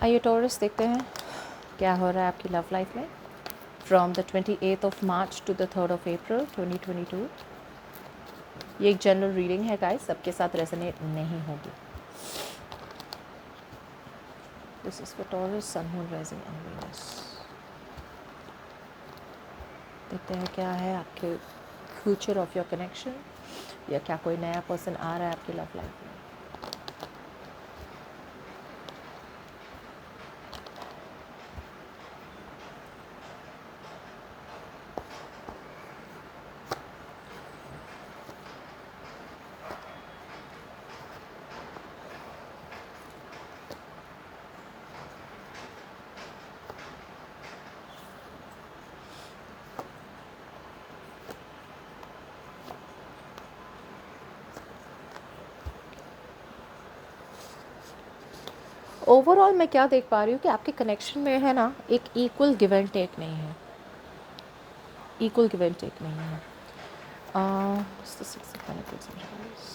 आइए टॉरस देखते हैं क्या हो रहा है आपकी लव लाइफ में from the 28 March two the 3 अप्रैल 2022। ये एक जनरल रीडिंग है गाइस, सबके साथ रेजोनेट नहीं होगी। This is for Taurus, sun, moon, rising and Venus. देखते हैं क्या है आपके फ्यूचर ऑफ योर कनेक्शन, या क्या कोई नया पर्सन आ रहा है आपकी लव लाइफ में। ओवरऑल मैं क्या देख पा रही हूँ कि आपके कनेक्शन में है ना, एक इक्वल गिव एंड टेक नहीं है, इक्वल गिव एंड टेक नहीं है। Six of Pentacles in reverse.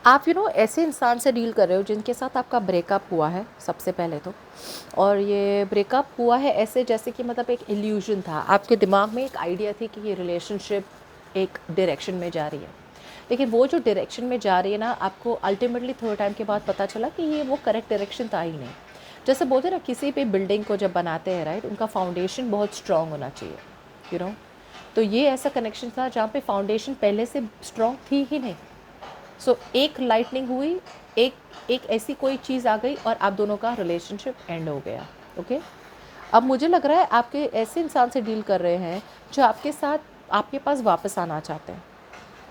आप ऐसे इंसान से डील कर रहे हो जिनके साथ आपका ब्रेकअप हुआ है सबसे पहले तो, और ये ब्रेकअप हुआ है ऐसे जैसे कि मतलब एक इल्यूजन था आपके दिमाग में, एक आइडिया थी कि ये रिलेशनशिप एक डायरेक्शन में जा रही है, लेकिन वो जो डायरेक्शन में जा रही है ना, आपको अल्टीमेटली थोड़े टाइम के बाद पता चला कि ये वो करेक्ट डायरेक्शन था ही नहीं। जैसे बोलते हैं ना, किसी भी बिल्डिंग को जब बनाते हैं राइट, उनका फाउंडेशन बहुत स्ट्रांग होना चाहिए यू नो तो ये ऐसा कनेक्शन था जहाँ पे फाउंडेशन पहले से स्ट्रांग थी ही नहीं। सो एक लाइटनिंग हुई, एक एक ऐसी कोई चीज़ आ गई और आप दोनों का रिलेशनशिप एंड हो गया। ओके, अब मुझे लग रहा है आपके ऐसे इंसान से डील कर रहे हैं जो आपके साथ आपके पास वापस आना चाहते हैं।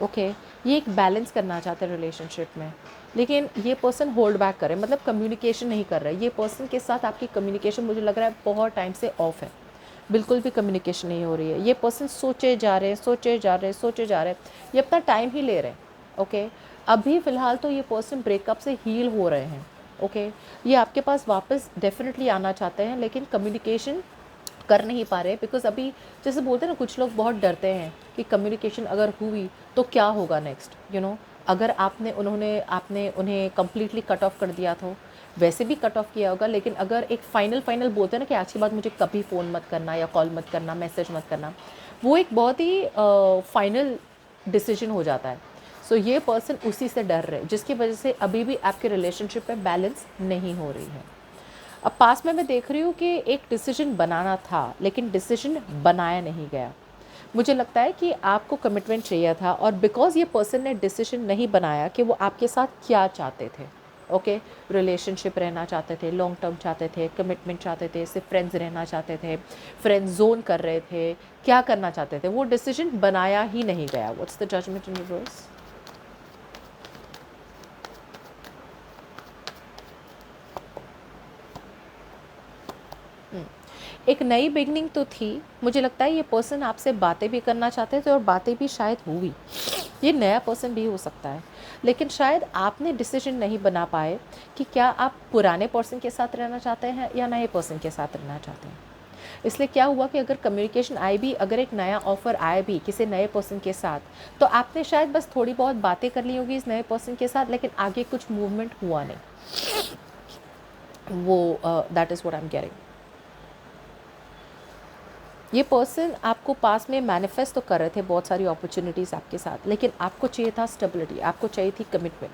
ओके, ये एक बैलेंस करना चाहते हैं रिलेशनशिप में, लेकिन ये पर्सन होल्ड बैक करे, मतलब कम्युनिकेशन नहीं कर रहा है। ये पर्सन के साथ आपकी कम्युनिकेशन मुझे लग रहा है बहुत टाइम से ऑफ है, बिल्कुल भी कम्युनिकेशन नहीं हो रही है। ये पर्सन सोचे जा रहे हैं, सोचे जा रहे हैं, सोचे जा रहे हैं, ये अपना टाइम ही ले रहे हैं। ओके, अभी फ़िलहाल तो ये पर्सन ब्रेकअप से हील हो रहे हैं। ओके, ये आपके पास वापस डेफिनेटली आना चाहते हैं, लेकिन कम्युनिकेशन कर नहीं पा रहे, बिकॉज अभी जैसे बोलते हैं ना, कुछ लोग बहुत डरते हैं कि कम्युनिकेशन अगर हुई तो क्या होगा नेक्स्ट। अगर आपने उन्हें कम्प्लीटली कट ऑफ कर दिया तो वैसे भी कट ऑफ किया होगा, लेकिन अगर एक फाइनल बोलते हैं ना कि आज के बाद मुझे कभी फ़ोन मत करना या कॉल मत करना, मैसेज मत करना, वो एक बहुत ही फाइनल डिसीजन हो जाता है। सो ये पर्सन उसी से डर रहे, जिसकी वजह से अभी भी आपके रिलेशनशिप में बैलेंस नहीं हो रही है। अब पास में मैं देख रही हूँ कि एक डिसीजन बनाना था, लेकिन डिसीजन बनाया नहीं गया। मुझे लगता है कि आपको कमिटमेंट चाहिए था, और बिकॉज़ ये पर्सन ने डिसीजन नहीं बनाया कि वो आपके साथ क्या चाहते थे। ओके, रिलेशनशिप रहना चाहते थे, लॉन्ग टर्म चाहते थे, कमिटमेंट चाहते थे, सिर्फ फ्रेंड्स रहना चाहते थे, फ्रेंड जोन कर रहे थे, क्या करना चाहते थे, वो डिसीजन बनाया ही नहीं गया। What's the judgement in reverse? एक नई बिगनिंग तो थी। मुझे लगता है ये पर्सन आपसे बातें भी करना चाहते थे और बातें भी शायद हुई। ये नया पर्सन भी हो सकता है, लेकिन शायद आपने डिसीजन नहीं बना पाए कि क्या आप पुराने पर्सन के साथ रहना चाहते हैं या नए पर्सन के साथ रहना चाहते हैं। इसलिए क्या हुआ कि अगर कम्युनिकेशन आए भी, अगर एक नया ऑफ़र आए भी किसी नए पर्सन के साथ, तो आपने शायद बस थोड़ी बहुत बातें कर ली होगी इस नए पर्सन के साथ, लेकिन आगे कुछ मूवमेंट हुआ नहीं। वो that is what I am getting. ये पर्सन आपको पास में मैनिफेस्ट तो कर रहे थे बहुत सारी अपॉर्चुनिटीज़ आपके साथ, लेकिन आपको चाहिए था स्टेबिलिटी, आपको चाहिए थी कमिटमेंट,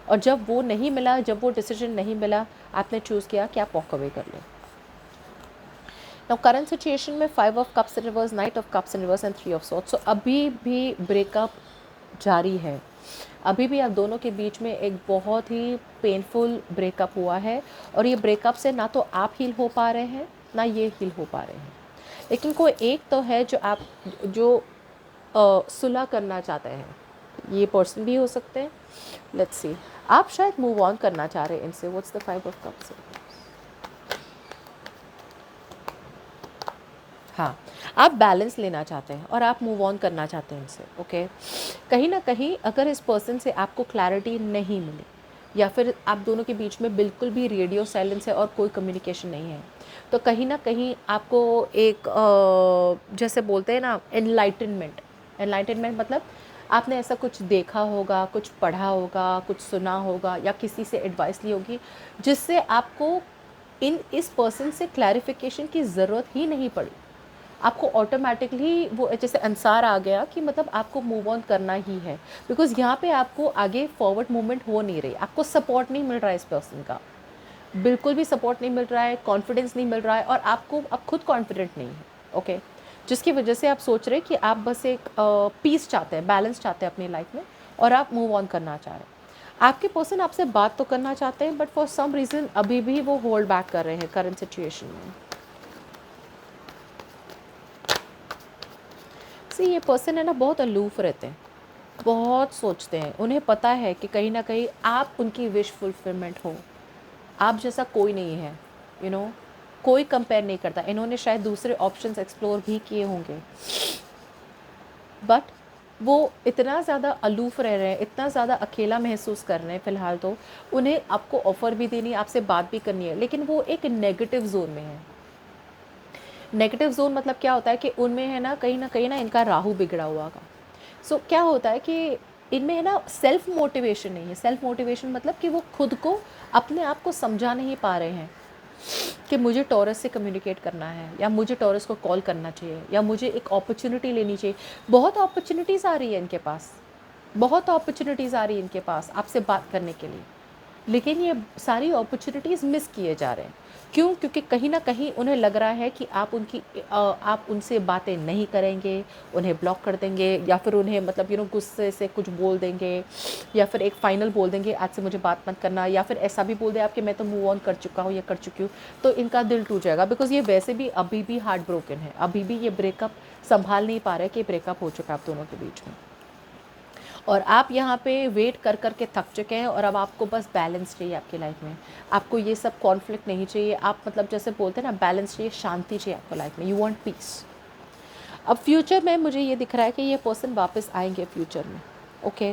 और जब वो नहीं मिला, जब वो डिसीजन नहीं मिला, आपने चूज़ किया कि आप वॉक अवे कर लें। नाउ करंट सिचुएशन में 5 of cups in reverse, knight of cups in reverse and 3 of swords. So अभी भी ब्रेकअप जारी है, अभी भी आप दोनों के बीच में एक बहुत ही पेनफुल ब्रेकअप हुआ है, और ये ब्रेकअप से ना तो आप हील हो पा रहे हैं, ना ये हील हो पा रहे हैं। लेकिन कोई एक तो है जो सुलह करना चाहते हैं। ये पर्सन भी हो सकते हैं। लेट्स सी, आप शायद मूव ऑन करना चाह रहे हैं इनसे। What's the 5 of cups? हाँ, आप बैलेंस लेना चाहते हैं और आप मूव ऑन करना चाहते हैं इनसे, ओके। कहीं ना कहीं अगर इस पर्सन से आपको क्लैरिटी नहीं मिली या फिर आप दोनों के बीच में बिल्कुल भी रेडियो साइलेंस है और कोई कम्युनिकेशन नहीं है, तो कहीं ना कहीं आपको एक जैसे बोलते हैं ना, एनलाइटनमेंट। एनलाइटनमेंट मतलब आपने ऐसा कुछ देखा होगा, कुछ पढ़ा होगा, कुछ सुना होगा या किसी से एडवाइस ली होगी जिससे आपको इस पर्सन से क्लैरिफिकेशन की ज़रूरत ही नहीं पड़ी। आपको ऑटोमेटिकली वो जैसे आंसर आ गया कि मतलब आपको मूव ऑन करना ही है, बिकॉज़ यहाँ पे आपको आगे फॉरवर्ड मूवमेंट हो नहीं रही, आपको सपोर्ट नहीं मिल रहा है इस पर्सन का, बिल्कुल भी सपोर्ट नहीं मिल रहा है, कॉन्फिडेंस नहीं मिल रहा है और आपको अब खुद कॉन्फिडेंट नहीं है, ओके। जिसकी वजह से आप सोच रहे हैं कि आप बस एक पीस चाहते हैं, बैलेंस चाहते हैं अपनी लाइफ में और आप मूव ऑन करना चाह रहे हैं। आपके पर्सन आपसे बात तो करना चाहते हैं बट फॉर सम रीज़न अभी भी वो होल्ड बैक कर रहे हैं करंट सिचुएशन में। सी ये पर्सन है ना, बहुत अलूफ रहते हैं, बहुत सोचते हैं, उन्हें पता है कि कहीं ना कहीं आप उनकी विश फुलफिलमेंट हो। आप जैसा कोई नहीं है, यू नो, कोई कंपेयर नहीं करता। इन्होंने शायद दूसरे ऑप्शंस एक्सप्लोर भी किए होंगे बट वो इतना ज़्यादा अलूफ़ रह रहे हैं, इतना ज़्यादा अकेला महसूस कर रहे हैं फ़िलहाल। तो उन्हें आपको ऑफ़र भी देनी है, आपसे बात भी करनी है, लेकिन वो एक नेगेटिव जोन में है। नेगेटिव जोन मतलब क्या होता है कि उनमें है ना कहीं ना इनका राहु बिगड़ा हुआ का। सो क्या होता है कि इनमें है ना सेल्फ मोटिवेशन नहीं है। सेल्फ मोटिवेशन मतलब कि वो खुद को, अपने आप को समझा नहीं पा रहे हैं कि मुझे टॉरस से कम्युनिकेट करना है या मुझे टॉरस को कॉल करना चाहिए या मुझे एक अपॉर्चुनिटी लेनी चाहिए। बहुत अपॉर्चुनिटीज़ आ रही है इनके पास, बहुत अपॉर्चुनिटीज़ आ रही है इनके पास आपसे बात करने के लिए, लेकिन ये सारी अपॉर्चुनिटीज़ मिस किए जा रहे हैं। क्यों? क्योंकि कहीं न कहीं उन्हें लग रहा है कि आप उनसे बातें नहीं करेंगे, उन्हें ब्लॉक कर देंगे या फिर उन्हें मतलब गुस्से से कुछ बोल देंगे या फिर एक फ़ाइनल बोल देंगे, आज से मुझे बात मत करना, या फिर ऐसा भी बोल दें आप कि मैं तो मूव ऑन कर चुका हूँ या कर चुकी हूँ। तो इनका दिल टूट जाएगा बिकॉज़ ये वैसे भी अभी भी हार्ट ब्रोकन है, अभी भी ये ब्रेकअप सँभाल नहीं पा रहे कि ब्रेकअप हो चुका है आप दोनों के बीच में। और आप यहाँ पे वेट कर कर के थक चुके हैं और अब आपको बस बैलेंस चाहिए आपकी लाइफ में। आपको ये सब कॉन्फ्लिक्ट नहीं चाहिए। आप मतलब जैसे बोलते हैं ना, बैलेंस चाहिए, शांति चाहिए आपको लाइफ में। You want piece. अब फ्यूचर में मुझे ये दिख रहा है कि ये पर्सन वापस आएंगे फ्यूचर में, ओके।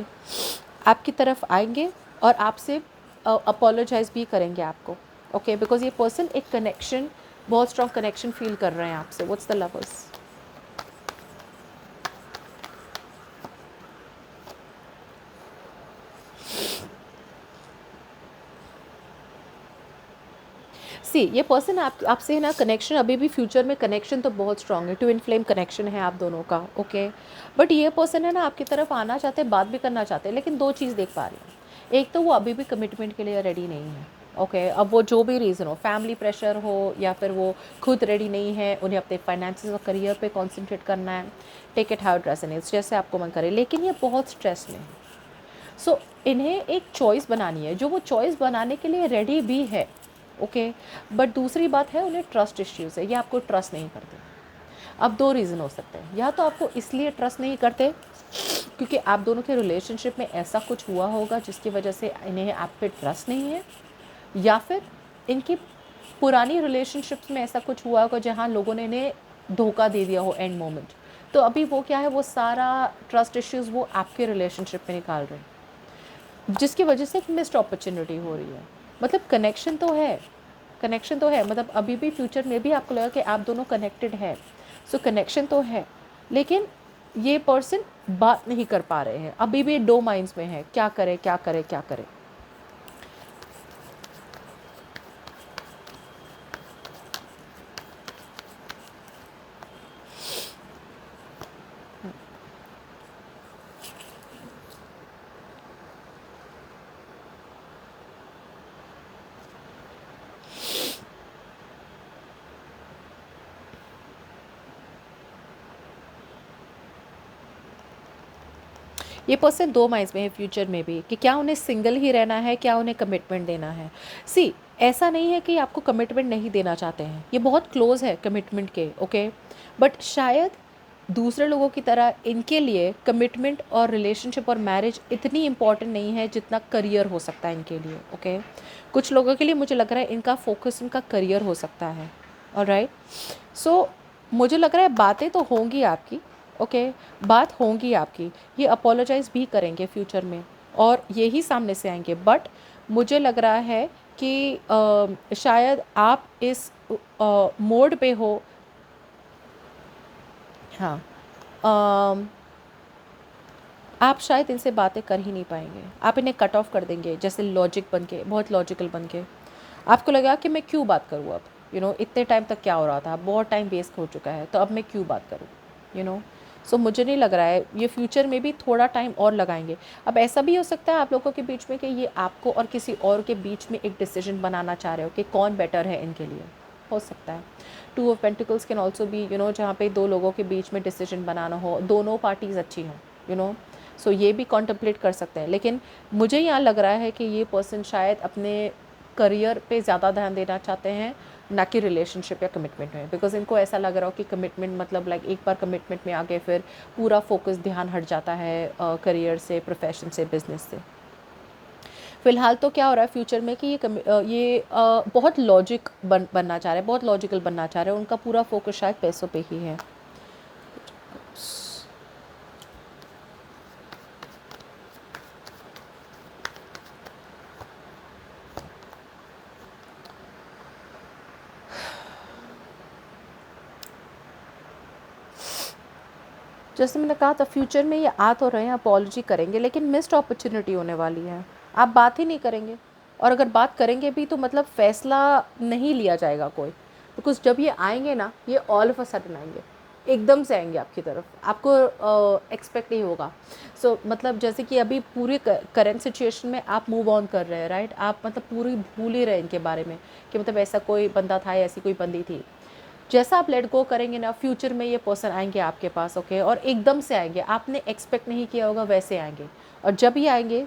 आपकी तरफ आएंगे और आपसे अपोलोजाइज़ भी करेंगे आपको, ओके, बिकॉज ये पर्सन एक कनेक्शन, बहुत स्ट्रॉन्ग कनेक्शन फील कर रहे हैं आपसे। What's the lovers? सी ये पर्सन आपसे है ना कनेक्शन, अभी भी फ्यूचर में कनेक्शन तो बहुत स्ट्रांग है, ट्विन फ्लेम कनेक्शन है आप दोनों का, ओके। बट ये पर्सन है ना आपकी तरफ आना चाहते हैं, बात भी करना चाहते हैं, लेकिन दो चीज़ देख पा रही हूँ। एक तो वो अभी भी कमिटमेंट के लिए रेडी नहीं है, ओके। अब वो जो भी रीज़न हो, फैमिली प्रेशर हो या फिर वो खुद रेडी नहीं है, उन्हें अपने फाइनेंसिस और करियर पे कॉन्सेंट्रेट करना है, take it how it resonates, जैसे आपको मन करे, लेकिन ये बहुत स्ट्रेस में है। सो इन्हें एक चॉइस बनानी है, जो वो चॉइस बनाने के लिए रेडी भी है, ओके। बट दूसरी बात है, उन्हें ट्रस्ट इश्यूज़ है, ये आपको ट्रस्ट नहीं करते। अब दो रीज़न हो सकते हैं, या तो आपको इसलिए ट्रस्ट नहीं करते क्योंकि आप दोनों के रिलेशनशिप में ऐसा कुछ हुआ होगा जिसकी वजह से इन्हें आप पे ट्रस्ट नहीं है, या फिर इनकी पुरानी रिलेशनशिप्स में ऐसा कुछ हुआ होगा जहाँ लोगों ने इन्हें धोखा दे दिया हो एंड मोमेंट। तो अभी वो क्या है, वो सारा ट्रस्ट इश्यूज़ वो आपके रिलेशनशिप में निकाल रहे हैं, जिसकी वजह से एक मिस्ड अपॉर्चुनिटी हो रही है। मतलब कनेक्शन तो है, कनेक्शन तो है, मतलब अभी भी फ्यूचर में भी आपको लगा कि आप दोनों कनेक्टेड है। सो कनेक्शन तो है, लेकिन ये पर्सन बात नहीं कर पा रहे हैं, अभी भी दो माइंड्स में है, क्या करे क्या करे क्या करे। ये पर्सन दो माइंड्स में है फ्यूचर में भी कि क्या उन्हें सिंगल ही रहना है, क्या उन्हें कमिटमेंट देना है। सी ऐसा नहीं है कि आपको कमिटमेंट नहीं देना चाहते हैं, ये बहुत क्लोज है कमिटमेंट के, ओके। बट शायद दूसरे लोगों की तरह इनके लिए कमिटमेंट और रिलेशनशिप और मैरिज इतनी इम्पॉर्टेंट नहीं है जितना करियर हो सकता है इनके लिए, ओके। कुछ लोगों के लिए मुझे लग रहा है इनका फोकस इनका करियर हो सकता है, ऑलराइट। सो मुझे लग रहा है बातें तो होंगी आपकी, ओके, बात होंगी आपकी, ये अपोलोजाइज़ भी करेंगे फ्यूचर में और यही सामने से आएंगे, बट मुझे लग रहा है कि शायद आप इस मोड पे हो। हाँ, अम, आप शायद इनसे बातें कर ही नहीं पाएंगे, आप इन्हें कट ऑफ कर देंगे, जैसे लॉजिक बन के, बहुत लॉजिकल बन के। आपको लगा कि मैं क्यों बात करूँ अब, इतने टाइम तक क्या हो रहा था, बहुत टाइम वेस्ट हो चुका है, तो अब मैं क्यों बात करूँ, सो मुझे नहीं लग रहा है, ये फ्यूचर में भी थोड़ा टाइम और लगाएंगे। अब ऐसा भी हो सकता है आप लोगों के बीच में कि ये आपको और किसी और के बीच में एक डिसीजन बनाना चाह रहे हो कि कौन बेटर है इनके लिए, हो सकता है। Two of pentacles can also be, जहाँ पे दो लोगों के बीच में डिसीजन बनाना हो, दोनों पार्टीज़ अच्छी हों, सो ये भी कॉन्टम्पलेट कर सकते हैं। लेकिन मुझे यहाँ लग रहा है कि ये पर्सन शायद अपने करियर पे ज़्यादा ध्यान देना चाहते हैं, ना कि रिलेशनशिप या कमिटमेंट में, बिकॉज इनको ऐसा लग रहा हो कि कमिटमेंट मतलब लाइक एक बार कमिटमेंट में आगे फिर पूरा फोकस ध्यान हट जाता है करियर से, प्रोफेशन से, बिजनेस से। फिलहाल तो क्या हो रहा है फ्यूचर में कि ये बहुत लॉजिक बनना चाह रहे हैं, बहुत लॉजिकल बनना चाह रहे हैं, उनका पूरा फोकस शायद पैसों पे ही है। जैसे मैंने कहा था, फ्यूचर में ये आ तो रहे हैं, अपॉलॉजी करेंगे, लेकिन मिस्ड अपॉर्चुनिटी होने वाली है, आप बात ही नहीं करेंगे। और अगर बात करेंगे भी तो मतलब फ़ैसला नहीं लिया जाएगा कोई, बिकॉज जब ये आएंगे ना, ये ऑल ऑफ अ सडन आएंगे, एकदम से आएंगे आपकी तरफ, आपको एक्सपेक्ट नहीं होगा। सो मतलब जैसे कि अभी पूरे करेंट सिचुएशन में आप मूव ऑन कर रहे हैं, राइट, आप मतलब पूरी भूल ही रहे इनके बारे में कि मतलब ऐसा कोई बंदा था या ऐसी कोई बंदी थी। जैसा आप लेट गो करेंगे ना, फ्यूचर में ये पर्सन आएंगे आपके पास, ओके, और एकदम से आएंगे, आपने एक्सपेक्ट नहीं किया होगा वैसे आएंगे। और जब ये आएंगे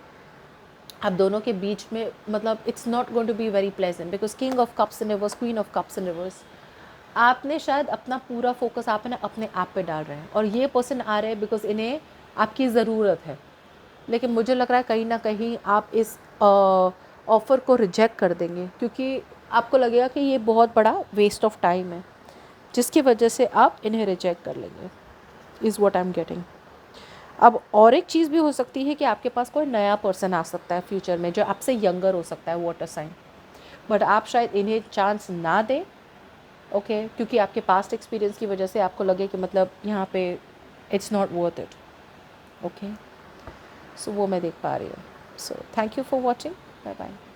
आप दोनों के बीच में मतलब it's not going to be very pleasant, because king of cups in reverse, queen of cups in reverse, आपने शायद अपना पूरा फोकस आप ना अपने आप पे डाल रहे हैं, और ये पर्सन आ रहे हैं बिकॉज इन्हें आपकी ज़रूरत है। लेकिन मुझे लग रहा है कहीं ना कहीं आप इस ऑफ़र को रिजेक्ट कर देंगे, क्योंकि आपको लगेगा कि ये बहुत बड़ा वेस्ट ऑफ टाइम है, जिसकी वजह से आप इन्हें रिजेक्ट कर लेंगे, is what I am getting. अब और एक चीज़ भी हो सकती है कि आपके पास कोई नया पर्सन आ सकता है फ्यूचर में, जो आपसे यंगर हो सकता है, वाटर साइन, बट आप शायद इन्हें चांस ना दें, ओके, क्योंकि आपके पास्ट एक्सपीरियंस की वजह से आपको लगे कि मतलब यहाँ पे it's not worth it, okay. So वो मैं देख पा रही हूँ। So thank you for watching, bye bye.